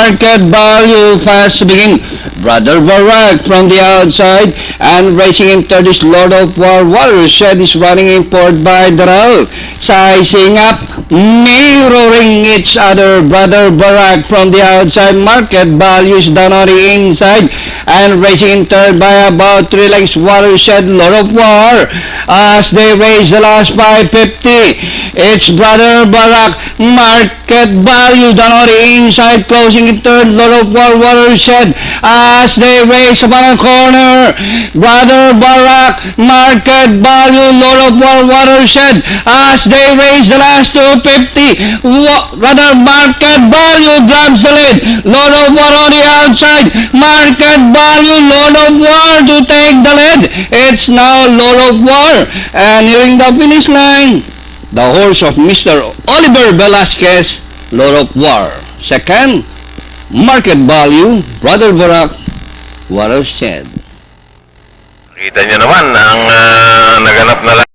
market value fast begin. Brother Barak from the outside and racing in third is Lord of War. Watershed is running in fourth by Daral. Sizing up, mirroring each other. Brother Barak from the outside. Market values down on the inside and racing in third by about 3 lengths. Watershed, Lord of War as they raise the last 550. It's Brother Barak. Market value down on the inside, closing in third. Lord of War, Watershed as they race upon a corner. Brother Barak, market value, Lord of War, Watershed as they race the last 250. Brother market value grabs the lead. Lord of War on the outside. Market value, Lord of War to take the lead. It's now Lord of War. And nearing the finish line, the horse of Mr. Oliver Velasquez, Lord of War. Second, market value, Brother Barak, Watershed. Kita nyo naman ang naganap na